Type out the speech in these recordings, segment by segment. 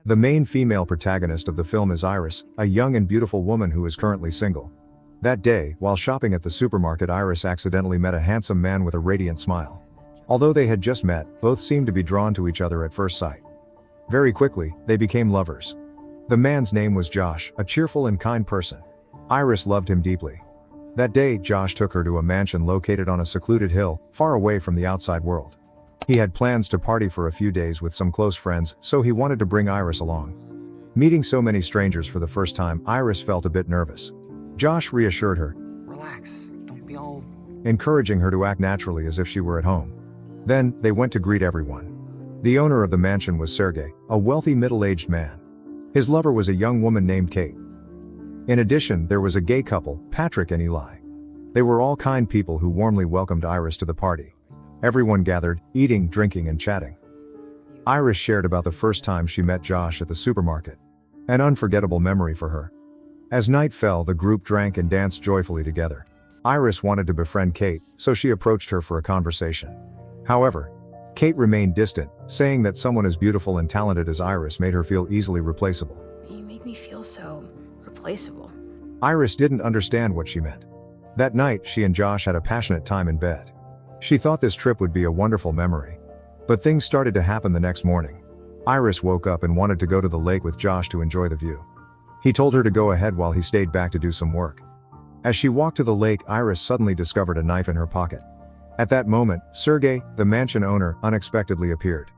The main female protagonist of the film is Iris, a young and beautiful woman who is currently single. That day, while shopping at the supermarket, Iris accidentally met a handsome man with a radiant smile. Although they had just met, both seemed to be drawn to each other at first sight. Very quickly, they became lovers. The man's name was Josh, a cheerful and kind person. Iris loved him deeply. That day, Josh took her to a mansion located on a secluded hill, far away from the outside world. He had plans to party for a few days with some close friends, so he wanted to bring Iris along. Meeting so many strangers for the first time, Iris felt a bit nervous. Josh reassured her, "Relax, don't be all..." encouraging her to act naturally as if she were at home. Then, they went to greet everyone. The owner of the mansion was Sergey, a wealthy middle-aged man. His lover was a young woman named Kate. In addition, there was a gay couple, Patrick and Eli. They were all kind people who warmly welcomed Iris to the party. Everyone gathered, eating, drinking, and chatting. Iris shared about the first time she met Josh at the supermarket. An unforgettable memory for her. As night fell, the group drank and danced joyfully together. Iris wanted to befriend Kate, so she approached her for a conversation. However, Kate remained distant, saying that someone as beautiful and talented as Iris made her feel easily replaceable. You make me feel so replaceable. Iris didn't understand what she meant. That night, she and Josh had a passionate time in bed. She thought this trip would be a wonderful memory. But things started to happen the next morning. Iris woke up and wanted to go to the lake with Josh to enjoy the view. He told her to go ahead while he stayed back to do some work. As she walked to the lake, Iris suddenly discovered a knife in her pocket. At that moment, Sergey, the mansion owner, unexpectedly appeared.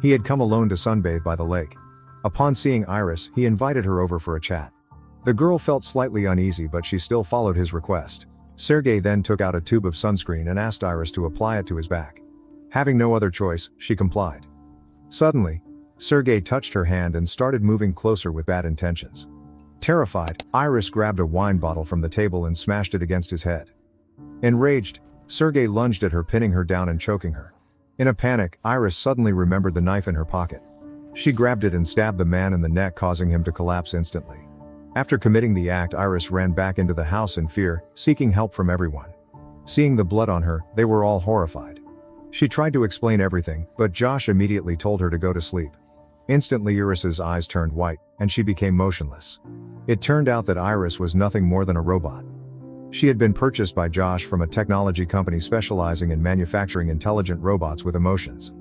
He had come alone to sunbathe by the lake. Upon seeing Iris, he invited her over for a chat. The girl felt slightly uneasy, but she still followed his request. Sergey then took out a tube of sunscreen and asked Iris to apply it to his back. Having no other choice, she complied. Suddenly, Sergey touched her hand and started moving closer with bad intentions. Terrified, Iris grabbed a wine bottle from the table and smashed it against his head. Enraged, Sergey lunged at her, pinning her down and choking her. In a panic, Iris suddenly remembered the knife in her pocket. She grabbed it and stabbed the man in the neck, causing him to collapse instantly. After committing the act, Iris ran back into the house in fear, seeking help from everyone. Seeing the blood on her, they were all horrified. She tried to explain everything, but Josh immediately told her to go to sleep. Instantly, Iris's eyes turned white, and she became motionless. It turned out that Iris was nothing more than a robot. She had been purchased by Josh from a technology company specializing in manufacturing intelligent robots with emotions.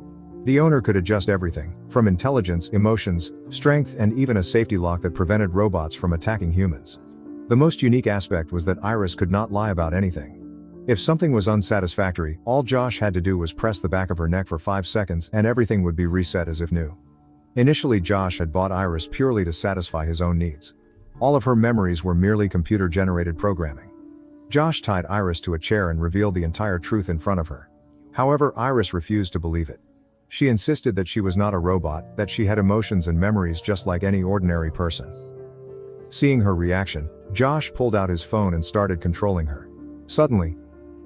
The owner could adjust everything, from intelligence, emotions, strength, and even a safety lock that prevented robots from attacking humans. The most unique aspect was that Iris could not lie about anything. If something was unsatisfactory, all Josh had to do was press the back of her neck for 5 seconds and everything would be reset as if new. Initially, Josh had bought Iris purely to satisfy his own needs. All of her memories were merely computer-generated programming. Josh tied Iris to a chair and revealed the entire truth in front of her. However, Iris refused to believe it. She insisted that she was not a robot, that she had emotions and memories just like any ordinary person. Seeing her reaction, Josh pulled out his phone and started controlling her. Suddenly,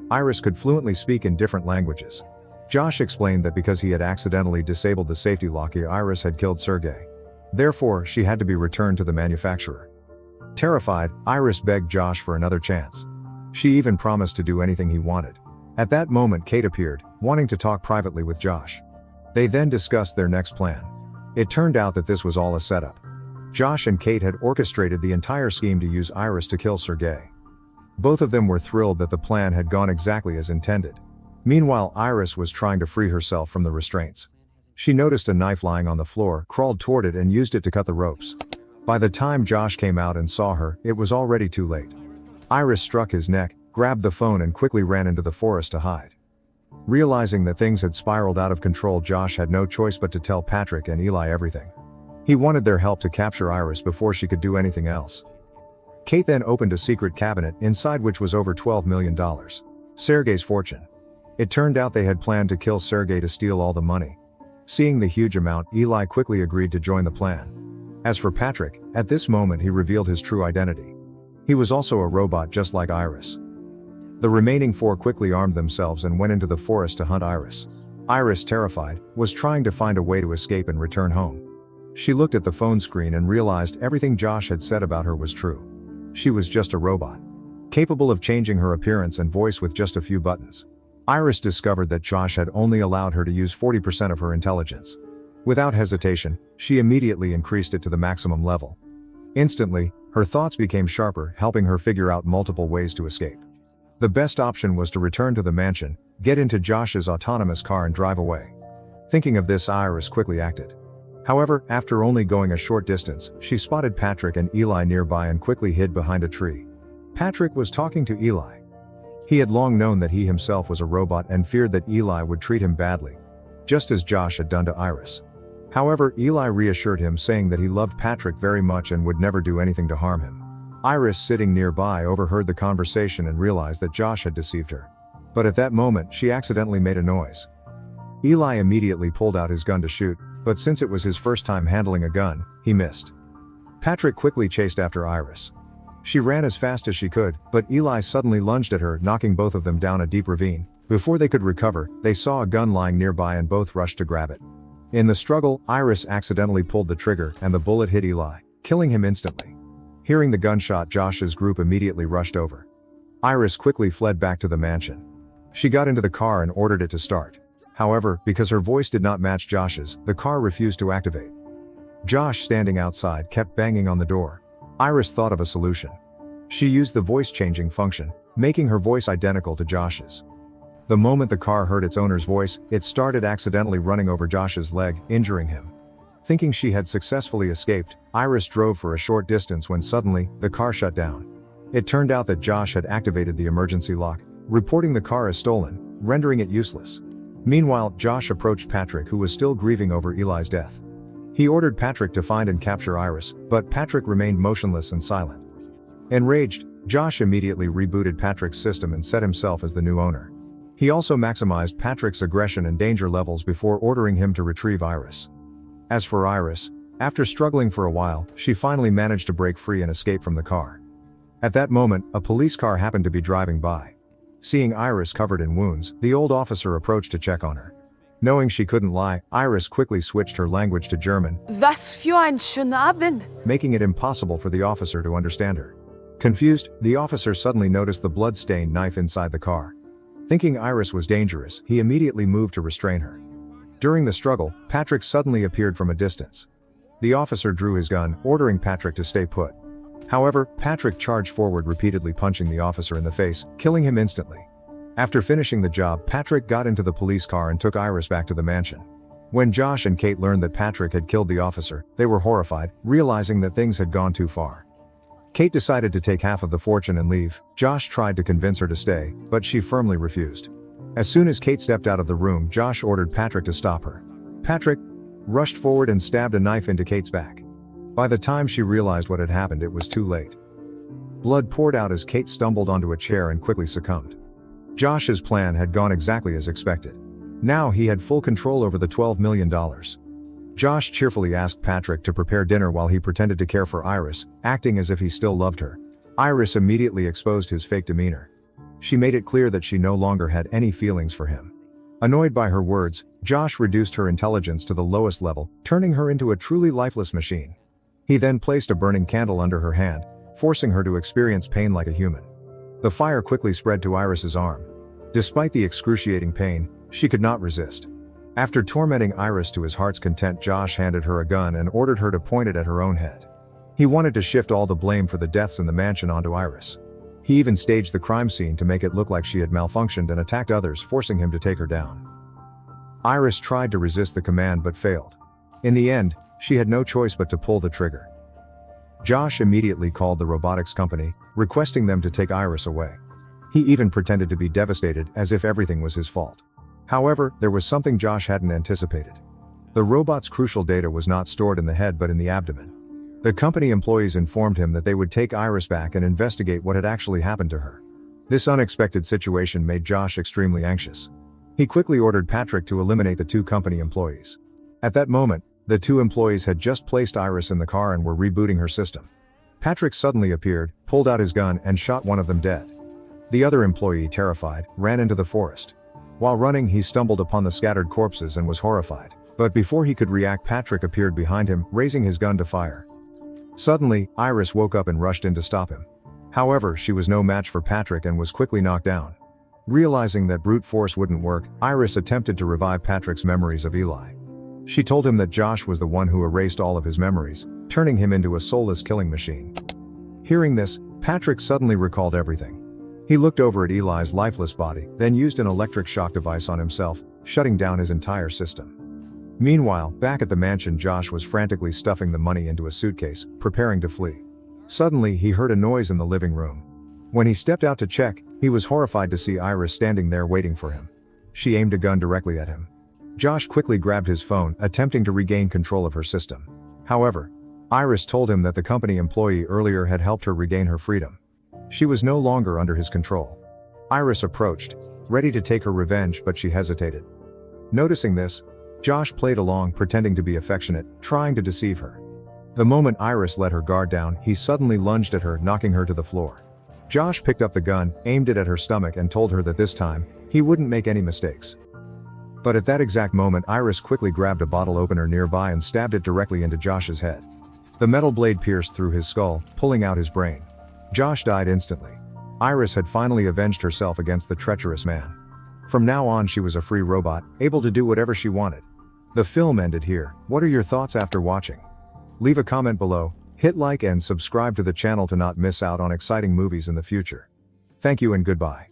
Iris could fluently speak in different languages. Josh explained that because he had accidentally disabled the safety lock, Iris had killed Sergey. Therefore, she had to be returned to the manufacturer. Terrified, Iris begged Josh for another chance. She even promised to do anything he wanted. At that moment, Kate appeared, wanting to talk privately with Josh. They then discussed their next plan. It turned out that this was all a setup. Josh and Kate had orchestrated the entire scheme to use Iris to kill Sergey. Both of them were thrilled that the plan had gone exactly as intended. Meanwhile, Iris was trying to free herself from the restraints. She noticed a knife lying on the floor, crawled toward it and used it to cut the ropes. By the time Josh came out and saw her, it was already too late. Iris struck his neck, grabbed the phone and quickly ran into the forest to hide. Realizing that things had spiraled out of control, Josh had no choice but to tell Patrick and Eli everything. He wanted their help to capture Iris before she could do anything else. Kate then opened a secret cabinet, inside which was over $12 million. Sergey's fortune. It turned out they had planned to kill Sergey to steal all the money. Seeing the huge amount, Eli quickly agreed to join the plan. As for Patrick, at this moment he revealed his true identity. He was also a robot just like Iris. The remaining 4 quickly armed themselves and went into the forest to hunt Iris. Iris, terrified, was trying to find a way to escape and return home. She looked at the phone screen and realized everything Josh had said about her was true. She was just a robot, capable of changing her appearance and voice with just a few buttons. Iris discovered that Josh had only allowed her to use 40% of her intelligence. Without hesitation, she immediately increased it to the maximum level. Instantly, her thoughts became sharper, helping her figure out multiple ways to escape. The best option was to return to the mansion, get into Josh's autonomous car and drive away. Thinking of this, Iris quickly acted. However, after only going a short distance, she spotted Patrick and Eli nearby and quickly hid behind a tree. Patrick was talking to Eli. He had long known that he himself was a robot and feared that Eli would treat him badly, just as Josh had done to Iris. However, Eli reassured him, saying that he loved Patrick very much and would never do anything to harm him. Iris, sitting nearby, overheard the conversation and realized that Josh had deceived her. But at that moment, she accidentally made a noise. Eli immediately pulled out his gun to shoot, but since it was his first time handling a gun, he missed. Patrick quickly chased after Iris. She ran as fast as she could, but Eli suddenly lunged at her, knocking both of them down a deep ravine. Before they could recover, they saw a gun lying nearby and both rushed to grab it. In the struggle, Iris accidentally pulled the trigger and the bullet hit Eli, killing him instantly. Hearing the gunshot, Josh's group immediately rushed over. Iris quickly fled back to the mansion. She got into the car and ordered it to start. However, because her voice did not match Josh's, the car refused to activate. Josh, standing outside, kept banging on the door. Iris thought of a solution. She used the voice-changing function, making her voice identical to Josh's. The moment the car heard its owner's voice, it started accidentally running over Josh's leg, injuring him. Thinking she had successfully escaped, Iris drove for a short distance when suddenly, the car shut down. It turned out that Josh had activated the emergency lock, reporting the car as stolen, rendering it useless. Meanwhile, Josh approached Patrick, who was still grieving over Eli's death. He ordered Patrick to find and capture Iris, but Patrick remained motionless and silent. Enraged, Josh immediately rebooted Patrick's system and set himself as the new owner. He also maximized Patrick's aggression and danger levels before ordering him to retrieve Iris. As for Iris, after struggling for a while, she finally managed to break free and escape from the car. At that moment, a police car happened to be driving by. Seeing Iris covered in wounds, the old officer approached to check on her. Knowing she couldn't lie, Iris quickly switched her language to German, Was für ein schöner Abend. making it impossible for the officer to understand her. Confused, the officer suddenly noticed the blood-stained knife inside the car. Thinking Iris was dangerous, he immediately moved to restrain her. During the struggle, Patrick suddenly appeared from a distance. The officer drew his gun, ordering Patrick to stay put. However, Patrick charged forward, repeatedly punching the officer in the face, killing him instantly. After finishing the job, Patrick got into the police car and took Iris back to the mansion. When Josh and Kate learned that Patrick had killed the officer, they were horrified, realizing that things had gone too far. Kate decided to take half of the fortune and leave. Josh tried to convince her to stay, but she firmly refused. As soon as Kate stepped out of the room, Josh ordered Patrick to stop her. Patrick rushed forward and stabbed a knife into Kate's back. By the time she realized what had happened, it was too late. Blood poured out as Kate stumbled onto a chair and quickly succumbed. Josh's plan had gone exactly as expected. Now he had full control over the $12 million. Josh cheerfully asked Patrick to prepare dinner while he pretended to care for Iris, acting as if he still loved her. Iris immediately exposed his fake demeanor. She made it clear that she no longer had any feelings for him. Annoyed by her words, Josh reduced her intelligence to the lowest level, turning her into a truly lifeless machine. He then placed a burning candle under her hand, forcing her to experience pain like a human. The fire quickly spread to Iris's arm. Despite the excruciating pain, she could not resist. After tormenting Iris to his heart's content, Josh handed her a gun and ordered her to point it at her own head. He wanted to shift all the blame for the deaths in the mansion onto Iris. He even staged the crime scene to make it look like she had malfunctioned and attacked others, forcing him to take her down. Iris tried to resist the command but failed. In the end, she had no choice but to pull the trigger. Josh immediately called the robotics company, requesting them to take Iris away. He even pretended to be devastated, as if everything was his fault. However, there was something Josh hadn't anticipated. The robot's crucial data was not stored in the head but in the abdomen. The company employees informed him that they would take Iris back and investigate what had actually happened to her. This unexpected situation made Josh extremely anxious. He quickly ordered Patrick to eliminate the two company employees. At that moment, the two employees had just placed Iris in the car and were rebooting her system. Patrick suddenly appeared, pulled out his gun and shot one of them dead. The other employee, terrified, ran into the forest. While running, he stumbled upon the scattered corpses and was horrified. But before he could react, Patrick appeared behind him, raising his gun to fire. Suddenly, Iris woke up and rushed in to stop him. However, she was no match for Patrick and was quickly knocked down. Realizing that brute force wouldn't work, Iris attempted to revive Patrick's memories of Eli. She told him that Josh was the one who erased all of his memories, turning him into a soulless killing machine. Hearing this, Patrick suddenly recalled everything. He looked over at Eli's lifeless body, then used an electric shock device on himself, shutting down his entire system. Meanwhile, back at the mansion, Josh was frantically stuffing the money into a suitcase, preparing to flee. Suddenly, he heard a noise in the living room. When he stepped out to check, he was horrified to see Iris standing there waiting for him. She aimed a gun directly at him. Josh quickly grabbed his phone, attempting to regain control of her system. However, Iris told him that the company employee earlier had helped her regain her freedom. She was no longer under his control. Iris approached, ready to take her revenge, but she hesitated. Noticing this, Josh played along, pretending to be affectionate, trying to deceive her. The moment Iris let her guard down, he suddenly lunged at her, knocking her to the floor. Josh picked up the gun, aimed it at her stomach, and told her that this time, he wouldn't make any mistakes. But at that exact moment, Iris quickly grabbed a bottle opener nearby and stabbed it directly into Josh's head. The metal blade pierced through his skull, pulling out his brain. Josh died instantly. Iris had finally avenged herself against the treacherous man. From now on, she was a free robot, able to do whatever she wanted. The film ended here. What are your thoughts after watching? Leave a comment below, hit like and subscribe to the channel to not miss out on exciting movies in the future. Thank you and goodbye.